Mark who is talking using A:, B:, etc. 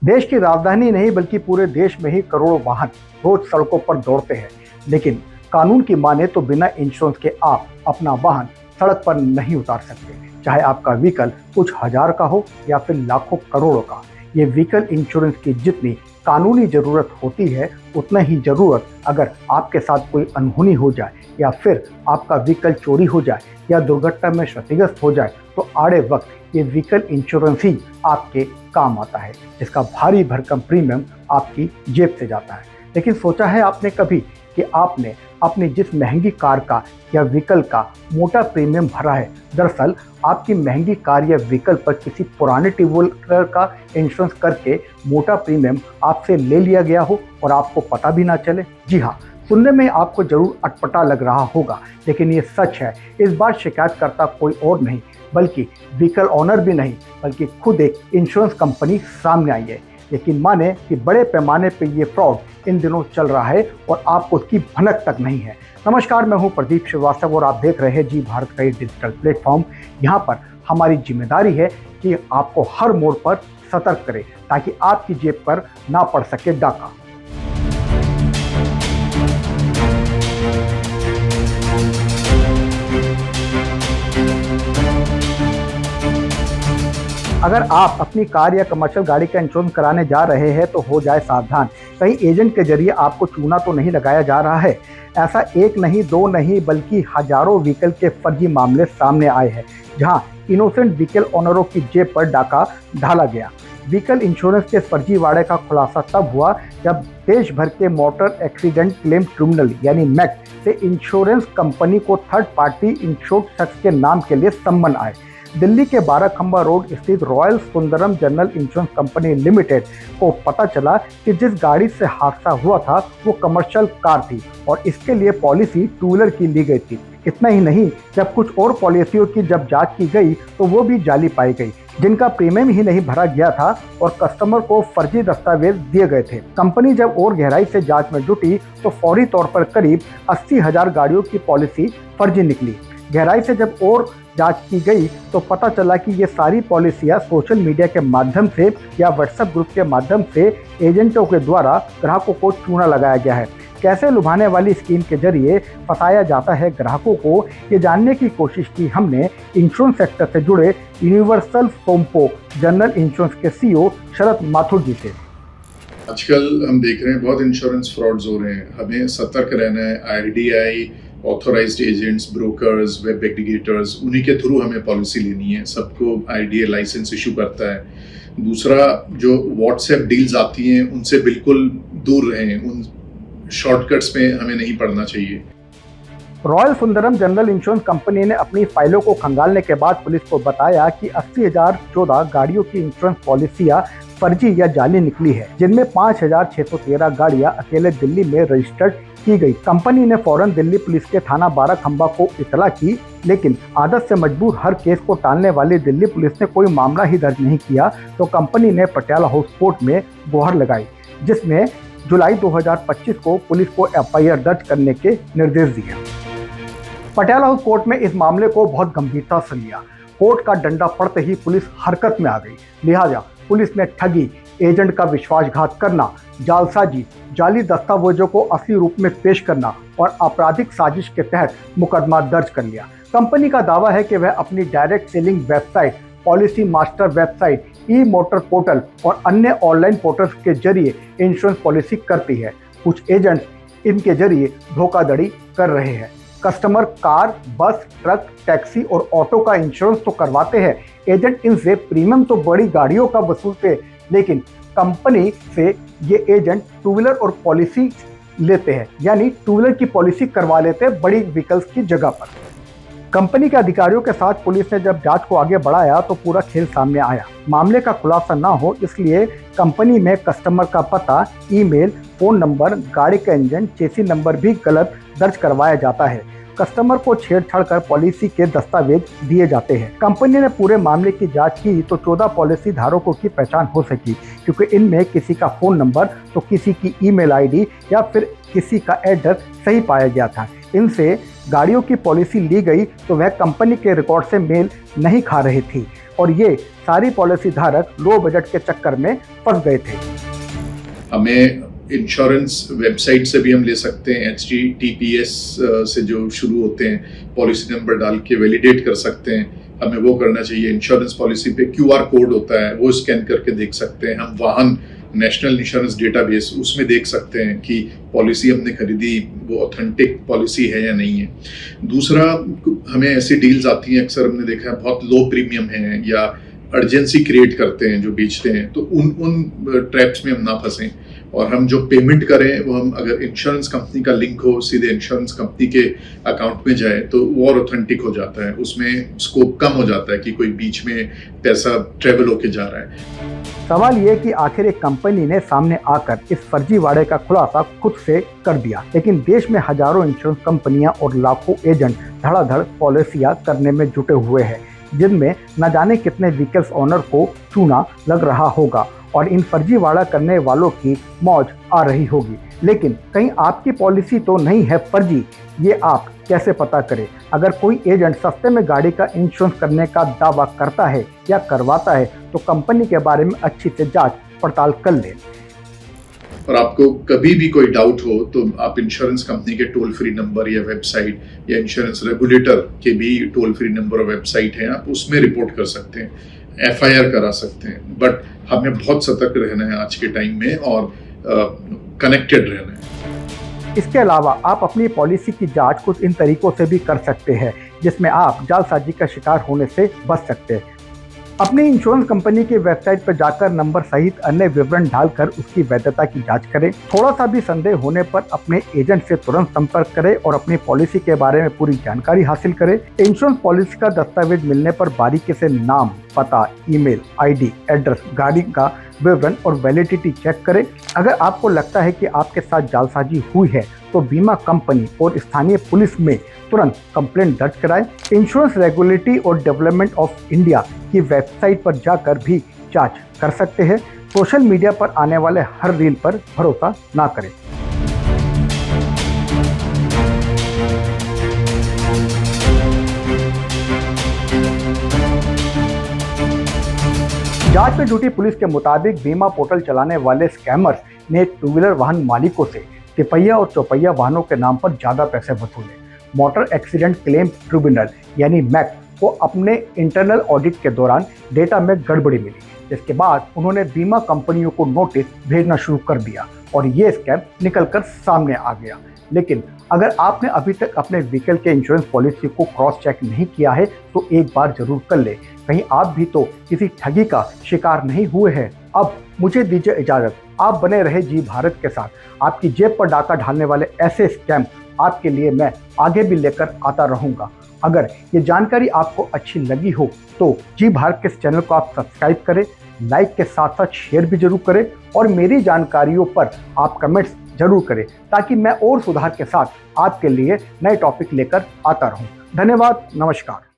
A: देश की राजधानी नहीं बल्कि पूरे देश में ही करोड़ों वाहन रोज सड़कों पर दौड़ते हैं, लेकिन कानून की माने तो बिना इंश्योरेंस के आप अपना वाहन सड़क पर नहीं उतार सकते, चाहे आपका व्हीकल कुछ हजार का हो या फिर लाखों करोड़ों का। ये व्हीकल इंश्योरेंस की जितनी कानूनी जरूरत होती है, उतना ही जरूरत अगर आपके साथ कोई अनहोनी हो जाए या फिर आपका व्हीकल चोरी हो जाए या दुर्घटना में क्षतिग्रस्त हो जाए, तो आड़े वक्त ये व्हीकल इंश्योरेंस ही आपके काम आता है, जिसका भारी भरकम प्रीमियम आपकी जेब से जाता है। लेकिन सोचा है आपने कभी कि आपने अपनी जिस महंगी कार का या व्हीकल का मोटा प्रीमियम भरा है, दरअसल आपकी महंगी कार या व्हीकल पर किसी पुराने ट्रैवलर का इंश्योरेंस करके मोटा प्रीमियम आपसे ले लिया गया हो और आपको पता भी ना चले। जी हाँ, सुनने में आपको जरूर अटपटा लग रहा होगा, लेकिन ये सच है। इस बार शिकायतकर्ता कोई और नहीं बल्कि व्हीकल ऑनर भी नहीं, बल्कि खुद एक इंश्योरेंस कंपनी सामने आई है। लेकिन माने कि बड़े पैमाने पे ये फ्रॉड इन दिनों चल रहा है और आपको उसकी भनक तक नहीं है। नमस्कार, मैं हूं प्रदीप श्रीवास्तव और आप देख रहे हैं जी भारत का एक डिजिटल प्लेटफॉर्म। यहाँ पर हमारी जिम्मेदारी है कि आपको हर मोड़ पर सतर्क करें ताकि आपकी जेब पर ना पड़ सके डाका। अगर आप अपनी कार या कमर्शियल गाड़ी का इंश्योरेंस कराने जा रहे हैं तो हो जाए सावधान, कहीं एजेंट के जरिए आपको चूना तो नहीं लगाया जा रहा है। ऐसा एक नहीं, दो नहीं, बल्कि हजारों व्हीकल के फर्जी मामले सामने आए हैं, जहां इनोसेंट व्हीकल ओनरों की जेब पर डाका डाला गया। व्हीकल इंश्योरेंस के फर्जीवाड़े का खुलासा तब हुआ जब देश भर के मोटर एक्सीडेंट क्लेम ट्रिब्यूनल यानी मैक से इंश्योरेंस कंपनी को थर्ड पार्टी इंश्योर्ड शख्स के नाम के लिए सम्मन आए। दिल्ली के 12 खंबा रोड स्थित royal Sundaram general insurance company limited को पता चला कि जिस गाड़ी से हादसा हुआ था वो कमर्शियल कार थी और इसके लिए पॉलिसी टू व्हीलर की ली गई थी। इतना ही नहीं, जब कुछ और पॉलिसियों की जब जांच की गई तो वो भी जाली पाई गई, जिनका प्रीमियम ही नहीं भरा गया था और कस्टमर को फर्जी दस्तावेज दिए गए थे। कंपनी जब और गहराई से जांच में जुटी तो फौरी तौर पर करीब 80,000 गाड़ियों की पॉलिसी फर्जी निकली। गहराई से जब और जांच की गई तो पता चला कि ये सारी पॉलिसियां सोशल मीडिया के माध्यम से या व्हाट्सएप ग्रुप के माध्यम से एजेंटों के द्वारा ग्राहकों को चूना लगाया गया है। कैसे लुभाने वाली स्कीम के जरिए फंसाया जाता है ग्राहकों को, ये जानने की कोशिश की हमने इंश्योरेंस सेक्टर से जुड़े यूनिवर्सल सोमपो जनरल इंश्योरेंस के सीईओ शरद माथुर जी से।
B: आजकल हम देख रहे हैं बहुत इंश्योरेंस फ्रॉड्स हो रहे हैं, हमें सतर्क रहना है। RDI, authorised agents, brokers, web aggregators, उन्हीं के थ्रू हमें पॉलिसी लेनी है। सबको आरडीआई लाइसेंस इशू करता है। दूसरा, जो व्हाट्सएप डील्स आती हैं उनसे बिल्कुल दूर रहें, उन शॉर्टकट्स में हमें नहीं पड़ना चाहिए।
A: Royal Sundaram general insurance company ने अपनी फाइलों को खंगालने के बाद पुलिस को बताया कि 80,014 गाड़ियों की इंश्योरेंस पॉलिसियां फर्जी या जाली निकली है, जिनमें 5,613 गाड़ियां अकेले दिल्ली में रजिस्टर्ड की गई। कंपनी ने फौरन दिल्ली पुलिस के थाना 12 खंबा को इतला की, लेकिन आदत से मजबूर हर केस को टालने वाली दिल्ली पुलिस ने कोई मामला ही दर्ज नहीं किया तो कंपनी ने पटियाला हाउस कोर्ट में गुहार लगाई, जिसमें जुलाई 2025 को पुलिस को एफआईआर दर्ज करने के निर्देश दिए। पटियाला हाउस कोर्ट में इस मामले को बहुत गंभीरता से लिया। कोर्ट का डंडा पड़ते ही पुलिस हरकत में आ गई। लिहाजा पुलिस ने ठगी, एजेंट का विश्वासघात करना, जालसाजी, जाली दस्तावेजों को असली रूप में पेश करना और आपराधिक साजिश के तहत मुकदमा दर्ज कर लिया। कंपनी का दावा है कि वह अपनी direct selling website, policy master website, e motor portal और अन्य ऑनलाइन पोर्टल्स के जरिए इंश्योरेंस पॉलिसी करती है। कुछ एजेंट्स इनके जरिए धोखाधड़ी कर रहे हैं। कस्टमर कार, बस, ट्रक, टैक्सी और ऑटो का इंश्योरेंस तो करवाते हैं। एजेंट इनसे प्रीमियम तो बड़ी गाड़ियों का वसूलते, लेकिन कंपनी से ये एजेंट टू व्हीलर और पॉलिसी लेते हैं, यानी टू व्हीलर की पॉलिसी करवा लेते हैं बड़ी व्हीकल्स की जगह पर। कंपनी के अधिकारियों के साथ पुलिस ने जब जांच को आगे बढ़ाया तो पूरा खेल सामने आया। मामले का खुलासा ना हो इसलिए कंपनी में कस्टमर का पता, ईमेल, फोन नंबर, गाड़ी का इंजन, चेसी नंबर भी गलत दर्ज करवाया जाता है। कस्टमर को छेड़छाड़ कर पॉलिसी के दस्तावेज दिए जाते हैं। कंपनी ने पूरे मामले की जांच की तो 14 पॉलिसी धारकों की पहचान हो सकी, क्योंकि इनमें किसी का फोन नंबर तो किसी की ईमेल आईडी या फिर किसी का एड्रेस सही पाया गया था। इनसे गाड़ियों की पॉलिसी ली गई तो वह कंपनी के रिकॉर्ड से मेल नहीं खा रही थी। और ये सारी पॉलिसी धारक लो बजट के चक्कर में फंस गए थे।
B: हमें इंश्योरेंस वेबसाइट से भी हम ले सकते हैं, HTTPS से जो शुरू होते हैं, पॉलिसी नंबर डाल के वैलिडेट कर सकते हैं, हमें वो करना चाहिए। इंश्योरेंस पॉलिसी पे QR कोड होता है, वो स्कैन करके देख सकते हैं। हम वाहन नेशनल इंश्योरेंस डेटाबेस उसमें देख सकते हैं कि पॉलिसी हमने खरीदी वो ऑथेंटिक पॉलिसी है या नहीं है। दूसरा, हमें ऐसी डील्स आती हैं, अक्सर हमने देखा है बहुत लो प्रीमियम है या अर्जेंसी क्रिएट करते हैं जो बेचते हैं, तो उन ट्रैप्स में हम ना फंसें और हम जो पेमेंट करें वो हम अगर इंश्योरेंस कंपनी का लिंक हो, सीधे इंश्योरेंस कंपनी के अकाउंट में जाए तो वो और ऑथेंटिक हो जाता है। उसमें स्कोप कम हो जाता है कि कोई बीच में पैसा ट्रेवल होके जा रहा है।
A: सवाल ये कि आखिर एक कंपनी ने सामने आकर इस फर्जीवाड़े का खुलासा खुद से कर दिया, लेकिन देश में हजारों इंश्योरेंस कंपनियां और लाखों एजेंट धड़ाधड़ पॉलिसियां करने में जुटे हुए हैं, जिनमें न जाने कितने व्हीकल्स ओनर को चूना लग रहा होगा और इन फर्जीवाड़ा करने वालों की मौज आ रही होगी। लेकिन कहीं आपकी पॉलिसी तो नहीं है फर्जी, ये आप कैसे पता करें? अगर कोई एजेंट सस्ते में गाड़ी का इंश्योरेंस करने का दावा करता है या करवाता है तो कंपनी के बारे में अच्छी से जांच पड़ताल कर लें।
B: और आपको कभी भी कोई डाउट हो तो आप इंश्योरेंस कंपनी के टोल फ्री नंबर या वेबसाइट या इंश्योरेंस रेगुलेटर के भी टोल फ्री नंबर और वेबसाइट है, आप उसमें रिपोर्ट कर सकते हैं, FIR करा सकते हैं। बट हमें बहुत सतर्क रहना है आज के टाइम में और कनेक्टेड रहना है।
A: इसके अलावा आप अपनी पॉलिसी की जांच कुछ इन तरीकों से भी कर सकते हैं जिसमें आप जालसाजी का शिकार होने से बच सकते हैं। अपनी इंश्योरेंस कंपनी की वेबसाइट पर जाकर नंबर सहित अन्य विवरण डालकर उसकी वैधता की जांच करें। थोड़ा सा भी संदेह होने पर अपने एजेंट से तुरंत संपर्क करें और अपनी पॉलिसी के बारे में पूरी जानकारी हासिल करें। इंश्योरेंस पॉलिसी का दस्तावेज मिलने पर बारीकी से नाम, पता, ईमेल, ID, एड्रेस, गाड़ी का विवरण और वैलिडिटी चेक करें। अगर आपको लगता है कि आपके साथ जालसाजी हुई है तो बीमा कंपनी और स्थानीय पुलिस में तुरंत कंप्लेंट दर्ज कराएं। इंश्योरेंस रेगुलेटरी और डेवलपमेंट ऑफ इंडिया की वेबसाइट पर जाकर भी जांच कर सकते हैं। सोशल मीडिया पर आने वाले हर रील पर भरोसा ना करें। जांच में जुटी पुलिस के मुताबिक बीमा पोर्टल चलाने वाले स्कैमर्स ने टू व्हीलर वाहन मालिकों से तिपहिया और चौपहिया वाहनों के नाम पर ज्यादा पैसे वसूले। मोटर एक्सीडेंट क्लेम ट्रिब्यूनल यानी मैक को अपने इंटरनल ऑडिट के दौरान डेटा में गड़बड़ी मिली, जिसके बाद उन्होंने बीमा कंपनियों को नोटिस भेजना शुरू कर दिया और ये स्कैम निकलकर सामने आ गया। लेकिन अगर आपने अभी तक अपने व्हीकल के इंश्योरेंस पॉलिसी को क्रॉस चेक नहीं किया है तो एक बार जरूर कर ले, कहीं आप भी तो किसी ठगी का शिकार नहीं हुए हैं। अब मुझे दीजिए इजाजत, आप बने रहे जी भारत के साथ। आपकी जेब पर डाका डालने वाले ऐसे स्कैम आपके लिए मैं आगे भी लेकर आता रहूंगा। अगर ये जानकारी आपको अच्छी लगी हो तो जी भारत के इस चैनल को आप सब्सक्राइब करें, लाइक के साथ साथ शेयर भी जरूर करें और मेरी जानकारियों पर आप कमेंट्स जरूर करें ताकि मैं और सुधार के साथ आपके लिए नए टॉपिक लेकर आता रहूं। धन्यवाद, नमस्कार।